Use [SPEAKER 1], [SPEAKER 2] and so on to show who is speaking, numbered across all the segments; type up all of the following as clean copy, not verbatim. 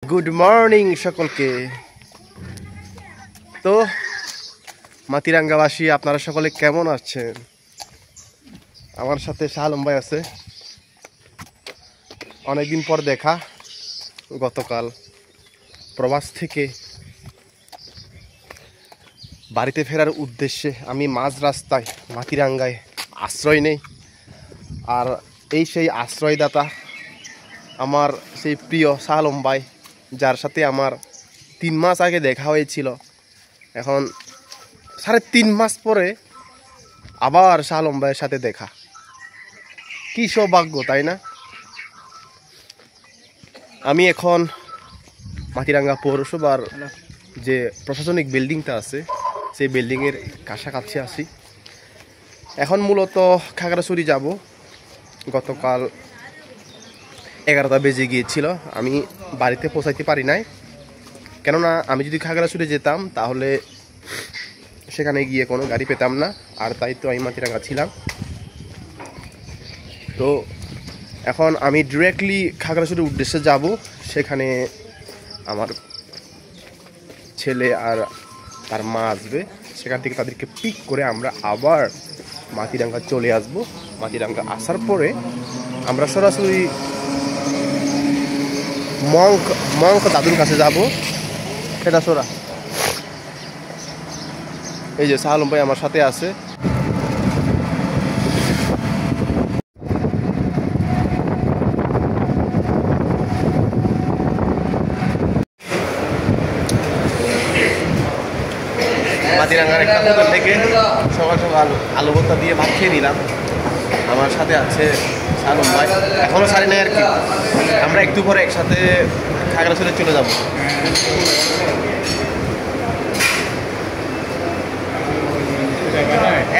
[SPEAKER 1] Good morning সকলকে। তো মাতিরাঙ্গাবাসী আপনারা সকলে কেমন আছেন? আমার সাথে শাহ আলম ভাই আছে। অনেকদিন পর দেখা। গতকাল প্রবাস থেকে বাড়িতে ফেরার উদ্দেশ্যে আমি মাঝ রাস্তায় মাতিরাঙ্গায় আশ্রয় নেই। আর এই সেই আশ্রয়দাতা আমার সেই প্রিয় শাহ আলম ভাই, যার সাথে আমার 3 মাস আগে দেখা হয়েছিল। এখন 3.5 মাস পরে আবার শাহ আলম ভাইয়ের সাথে দেখা, কি সৌভাগ্য, তাই না? আমি এখন মাতিরাঙ্গা পৌরসভার যে প্রশাসনিক বিল্ডিংটা আছে সেই বিল্ডিংয়ের কাছাকাছি আছি। এখন মূলত খাগড়াছড়ি যাব। গতকাল 11টা বেজে গিয়েছিল, আমি বাড়িতে পৌঁছাইতে পারি নাই। কেননা আমি যদি খাগড়াছড়ি যেতাম তাহলে সেখানে গিয়ে কোনো গাড়ি পেতাম না, আর তাই তো আমি মাতিরাঙ্গা ছিলাম। তো এখন আমি ডিরেক্টলি খাগড়াছড়ির উদ্দেশ্যে যাব। সেখানে আমার ছেলে আর তার মা আসবে, সেখান থেকে তাদেরকে পিক করে আমরা আবার মাতিরাঙ্গা চলে আসব। মাতিরাঙ্গা আসার পরে আমরা সরাসরি মঙ্ক দাদুর কাছে যাব। সেটা সোরা, এই যে শাহ আলম ভাই আমার সাথে আছে। মাতিরাঙ্গার একটা হোটেল থেকে সকাল সকাল আলু ভর্তা দিয়ে ভাত খেয়ে নিলাম। আমার সাথে আছে শাহ আলম ভাই, এখনও সারি নাই আর কি। আমরা একটু পরে একসাথে খাগড়াছড়ি চলে যাব।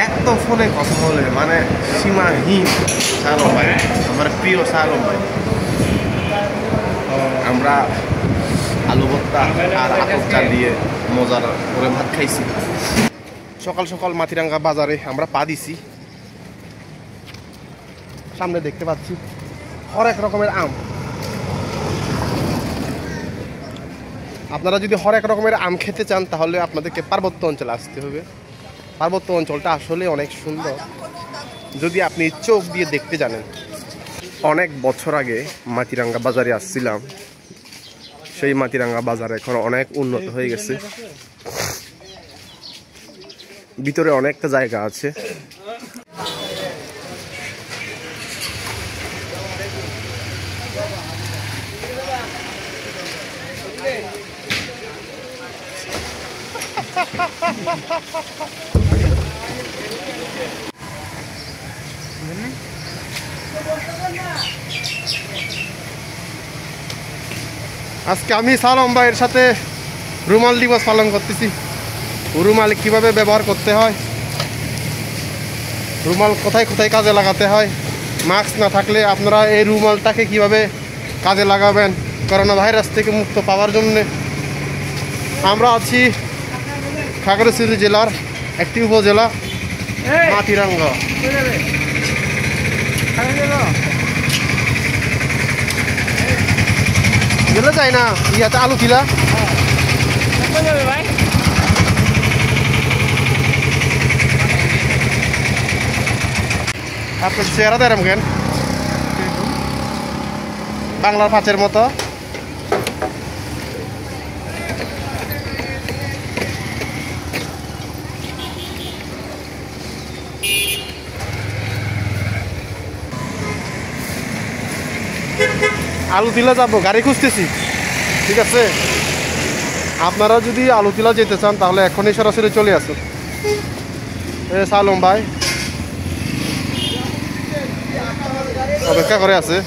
[SPEAKER 1] এত ফোনে কথা বলে মানে সীমাহীন শাহ আলম ভাই, আমার প্রিয় শাহ আলম ভাই। আমরা আলু ভর্তা আর আতপ চাল দিয়ে মজার করে ভাত খাইছি। সকাল সকাল মাতিরাঙ্গা বাজারে আমরা পা দিছি। সামনে দেখতে পাচ্ছি হরেক রকমের আম। আপনারা যদি হরেক রকমের আম খেতে চান তাহলে আপনাদেরকে পার্বত্য অঞ্চলে আসতে হবে। পার্বত্য অঞ্চলটা আসলে অনেক সুন্দর যদি আপনি চোখ দিয়ে দেখতে জানেন। অনেক বছর আগে মাতিরাঙ্গা বাজারে আসছিলাম, সেই মাতিরাঙ্গা বাজার এখন অনেক উন্নত হয়ে গেছে। ভিতরে অনেকটা জায়গা আছে। আজকে আমি শাহ আলম ভাইয়ের সাথে রুমাল দিবস পালন করতেছি। রুমাল কিভাবে ব্যবহার করতে হয়, রুমাল কোথায় কোথায় কাজে লাগাতে হয়, মাস্ক না থাকলে আপনারা এই রুমালটাকে কিভাবে কাজে লাগাবেন করোনা ভাইরাস থেকে মুক্ত পাওয়ার জন্য। আমরা আছি খাগড়াছড়ি জেলার একটি উপজেলা মাতিরাঙ্গা। গেলে যাই না ইয়াতে আলু কিলা আপনার চেহারা দেরাম কেন বাংলার পাঁচের মতো। আলু তিলা যাবো, গাড়ি খুঁজতেছি। ঠিক আছে, আপনারা যদি আলু তিলা যেতে চান তাহলে এখনই সরাসরি চলে আসুন। শাহ আলম ভাই অপেক্ষা করে আছে।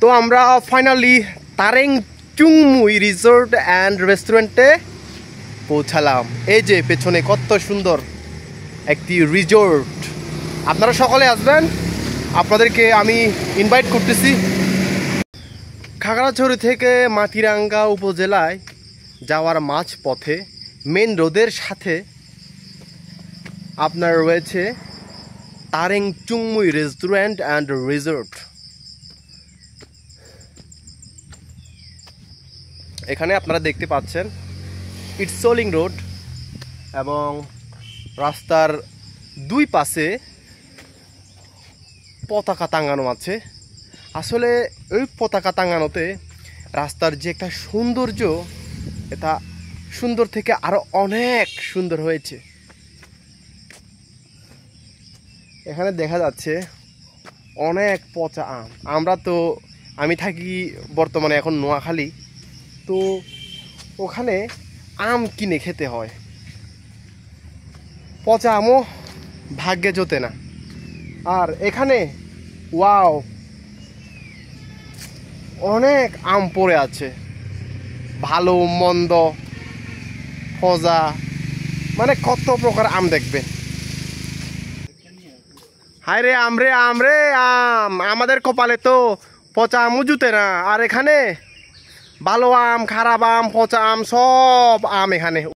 [SPEAKER 1] তো আমরা ফাইনালি তারেং চুংমুই রিসোর্ট অ্যান্ড রেস্টুরেন্টে পৌঁছালাম। এই যে পেছনে কত সুন্দর একটি রিসোর্ট। আপনারা সকলে আসবেন, আপনাদেরকে আমি ইনভাইট করতেছি। খাগড়াছড়ি থেকে মাতিরাঙ্গা উপজেলায় যাওয়ার মাঝ পথে মেন রোডের সাথে আপনার রয়েছে তারেং চুংমুই রেস্টুরেন্ট অ্যান্ড রিসোর্ট। এখানে আপনারা দেখতে পাচ্ছেন ইটসোলিং রোড এবং রাস্তার দুই পাশে পতাকা টাঙানো আছে। আসলে ওই পতাকা টাঙানোতে রাস্তার যে একটা সৌন্দর্য, এটা সুন্দর থেকে আরো অনেক সুন্দর হয়েছে। এখানে দেখা যাচ্ছে অনেক পচা আম। আমি থাকি বর্তমানে এখন নোয়াখালী, তো ওখানে আম কিনে খেতে হয়। পচা আমও ভাগ্যে জোটে না। আর এখানে ওয়াও, অনেক আম পড়ে আছে, ভালো মন্দ ফজা, মানে কত প্রকার আম দেখবেন। হায় রে আম রে আম রে আম, আমাদের কপালে তো পচা আমও জুতে না, আর এখানে ভালো আম, খারাপ আম, পচা আম, সব আম এখানে।